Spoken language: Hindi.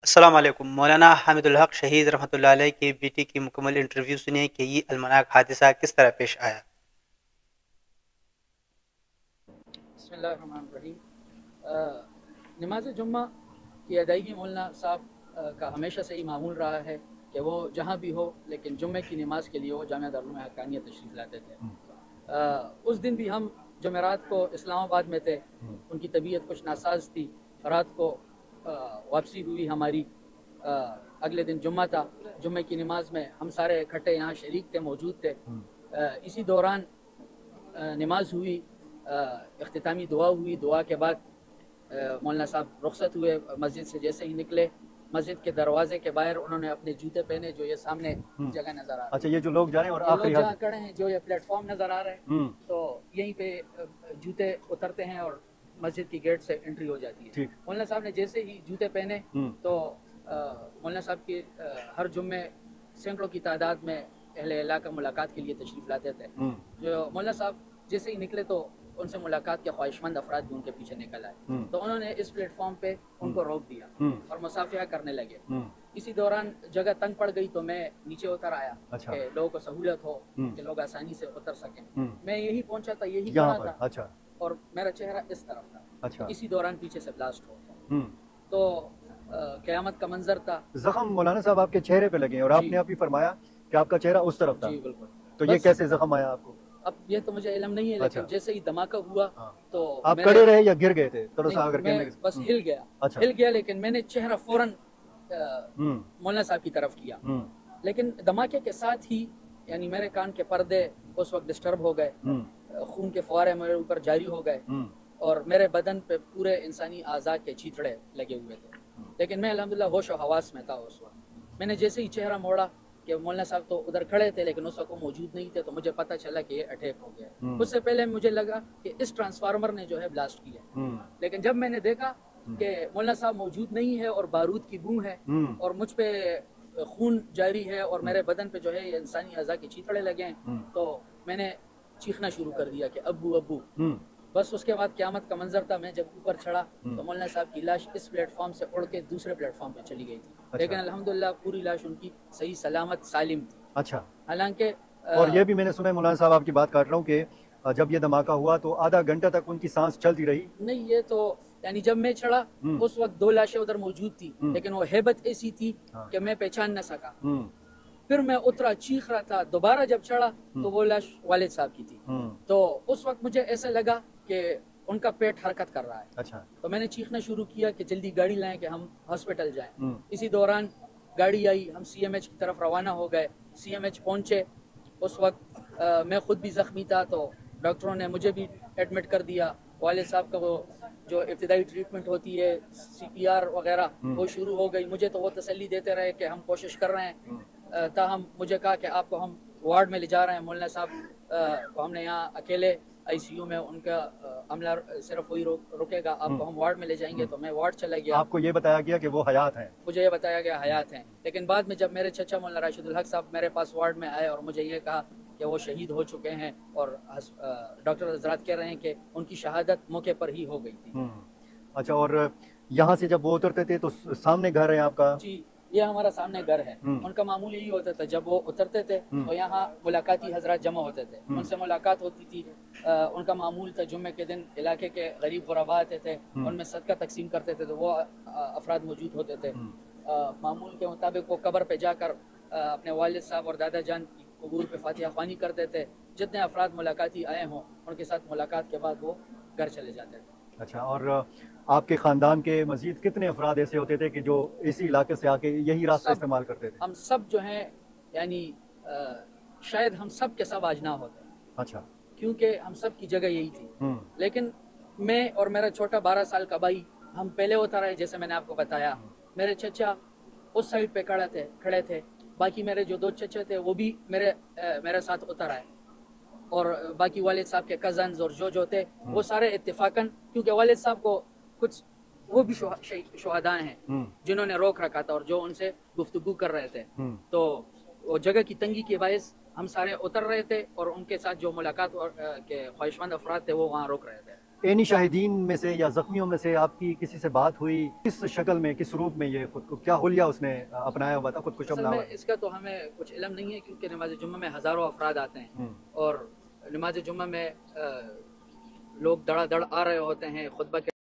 अस्सलाम वालेकुम। मौलाना हामिदुल हक शहीद रहमतुल्लाह अलैह की बेटी की मुकम्मल इंटरव्यू सुनिए कि ये अलमनाक हादसा किस तरह पेश आया। बिस्मिल्लाहिर्रहमानिर्रहीम। नमाज जुम्मा की अदायगी मौलाना साहब का हमेशा से ही मामूल रहा है कि वो जहाँ भी हो लेकिन जुम्मे की नमाज के लिए वो जामिया दारुल हक़ानिया तशरीफ़ लाते थे। उस दिन भी हम जमेरात को इस्लामाबाद में थे, उनकी तबीयत कुछ नासाज थी। रात को वापसी हुई हमारी। अगले दिन जुम्मा था, जुम्मे की नमाज में हम सारे इकट्ठे यहाँ शरीक थे, मौजूद थे। इसी दौरान नमाज हुई, इख्तितामी दुआ हुई। दुआ के बाद मौलाना साहब रुखसत हुए मस्जिद से। जैसे ही निकले मस्जिद के दरवाजे के बाहर उन्होंने अपने जूते पहने, जो ये सामने जगह नजर आ रही है। अच्छा, ये जो लोग जा रहे हैं और ये लोग आखिरी जहाँ खड़े हैं, जो ये प्लेटफॉर्म नजर आ रहा है, तो यहीं पे जूते उतरते हैं और मस्जिद की गेट से एंट्री हो जाती है। मौलाना साहब ने जैसे ही जूते पहने तो मौलाना साहब की हर जुम्मे सैकड़ों की तादाद में अहले इलाका मुलाकात के लिए तशरीफ लाते थे। जो मौलाना साहब जैसे ही निकले तो उनसे मुलाकात के ख्वाहिशमंद अफराद भी उनके पीछे निकल आए, तो उन्होंने इस प्लेटफॉर्म पे उनको रोक दिया और मुसाफिया करने लगे। इसी दौरान जगह तंग पड़ गई तो मैं नीचे उतर आया। अच्छा। कि लोगों को सहूलत हो कि लोग आसानी से उतर सकें। मैं यही पहुंचा था, यही खड़ा था। अच्छा। और मेरा चेहरा इस तरफ था। अच्छा। तो इसी दौरान पीछे से ब्लास्ट हो गया। तो क़यामत का मंजर था। जख्म मौलाना साहब आपके चेहरे पे लगे और आपने अभी फरमाया कि आपका चेहरा उस तरफ था। जी बिल्कुल। तो ये कैसे जख्म आया आपको? अब ये तो मुझे इल्म नहीं है, लेकिन जैसे ही धमाका हुआ तो आप खड़े रहे या गिर गए थे? थोड़ा सा अगर मैं बस हिल गया। अच्छा। हिल गया, लेकिन मैंने चेहरा फौरन मौलाना साहब की तरफ किया। लेकिन धमाके के साथ ही यानी मेरे कान के पर्दे उस वक्त डिस्टर्ब हो गए, खून के फुहारे मेरे ऊपर जारी हो गए और मेरे बदन पे पूरे इंसानी आज़ा के छींटड़े लगे हुए थे। लेकिन मैं अल्हम्दुलिल्लाह होश और हवास में था उस वक्त। मैंने जैसे ही चेहरा मोड़ा कि मौलाना साहब तो उधर खड़े थे लेकिन उस वक्त वो मौजूद नहीं थे, तो मुझे पता चला कि ये अटैक हो गया। उससे पहले मुझे लगा कि इस ट्रांसफार्मर ने जो है ब्लास्ट किया, लेकिन जब मैंने देखा कि मौलाना साहब मौजूद नहीं है और बारूद की बू है और मुझ पे खून जारी है और मेरे बदन पे जो है ये इंसानी अज़ा के छींटड़े लगे हैं, तो मैंने चीखना शुरू कर दिया कि अब्बू अब्बू। बस उसके बाद क़यामत का मंजर था। मैं जब ऊपर चढ़ा तो मौलाना साहब की लाश इस प्लेटफॉर्म से उड़ के दूसरे प्लेटफॉर्म पे चली गई थी। अच्छा। लेकिन अल्हम्दुलिल्लाह पूरी लाश उनकी सही सलामत सालिम थी। अच्छा। हालांकि और ये भी मैंने सुना है, मौलाना साहब आपकी बात काट रहा हूँ, कि जब ये धमाका हुआ तो आधा घंटा तक उनकी सांस चलती रही। नहीं, ये तो यानी जब मैं चढ़ा उस वक्त दो लाशें उधर मौजूद थी, लेकिन वो हैबत ऐसी थी कि मैं पहचान न सका। फिर मैं उतरा, चीख रहा था। दोबारा जब चढ़ा तो वो लाश वालिद साहब की थी। तो उस वक्त मुझे ऐसा लगा कि उनका पेट हरकत कर रहा है। अच्छा। तो मैंने चीखना शुरू किया कि जल्दी गाड़ी लाएं कि हम हॉस्पिटल जाएं। इसी दौरान गाड़ी आई, हम सीएमएच की तरफ रवाना हो गए। सीएमएच पहुंचे, उस वक्त मैं खुद भी जख्मी था, तो डॉक्टरों ने मुझे भी एडमिट कर दिया। वालिद साहब का वो जो इब्तिदाई ट्रीटमेंट होती है, सीपीआर वगैरह, वो शुरू हो गई। मुझे तो वो तसल्ली देते रहे कि हम कोशिश कर रहे हैं। ताहम मुझे कहा कि आपको हम वार्ड में ले जा रहे हैं। मौलाना साहब को हमने यहाँ अकेले आईसीयू में, उनका अमला सिर्फ वही रुकेगा, आपको हम वार्ड में ले जाएंगे। तो मैं वार्ड चला गया। आपको ये बताया गया कि वो हयात हैं? मुझे ये बताया गया हयात हैं, लेकिन बाद में जब मेरे चचा मौलाना राशिदुल हक साहब मेरे पास वार्ड में आए और मुझे ये कहा कि वो शहीद हो चुके हैं और डॉक्टर हजरात कह रहे हैं कि उनकी शहादत मौके पर ही हो गई थी। अच्छा। और यहाँ से जब वो उतरते थे तो सामने घर है आपका? जी, ये हमारा सामने घर है। उनका मामूल यही होता था, जब वो उतरते थे तो यहाँ मुलाकाती हजरात जमा होते थे, उनसे मुलाकात होती थी। उनका मामूल था जुम्मे के दिन इलाके के गरीब गुरबा आते थे, उनमें सदका तकसीम करते थे, तो वो अफराद मौजूद होते थे। मामूल के मुताबिक वो कब्र पे जाकर अपने वालिद साहब और दादा जान की कबूर पे फातिहा ख्वानी करते थे। जितने अफराद मुलाकाती आए हों उनके साथ मुलाकात के बाद वो घर चले जाते थे। अच्छा। और आपके ख़ानदान के मजीद कितने अफराद ऐसे होते थे कि जो इसी इलाके से आके यही रास्ता इस्तेमाल करते थे? हम सब जो हैं, यानी शायद हम सब के सब आज ना होते। अच्छा। क्योंकि हम सब की जगह यही थी। लेकिन मैं और मेरा छोटा 12 साल का भाई, हम पहले उतर आए। जैसे मैंने आपको बताया, मेरे चचा उस साइड पे खड़े थे। बाकी मेरे जो दो चचे थे वो भी मेरे साथ उतर आए, और बाकी वालिद साहब के कजन्स और जो थे वो सारे इत्तेफाकन, क्योंकि वालिद साहब को कुछ वो भी शुहदा हैं जिन्होंने रोक रखा था और जो उनसे गुफ्तगू कर रहे थे। तो वो जगह की तंगी के बायस हम सारे उतर रहे थे और उनके साथ जो मुलाकात के ख्वाहिशमंद अफराद थे वो वहाँ रोक रहे थे। एनी शाहिदीन में से या जख्मियों में से आपकी किसी से बात हुई? किस शक्ल में, किस रूप में ये खुद को, क्या हुलिया उसने अपनाया हुआ था, खुद को असल में इसका तो हमें कुछ इल्म नहीं है, क्योंकि नमाज जुम्मा में हज़ारों अफराद आते हैं और नमाज जुम्मा में लोग दड़ा दड़ आ रहे होते हैं खुतबा के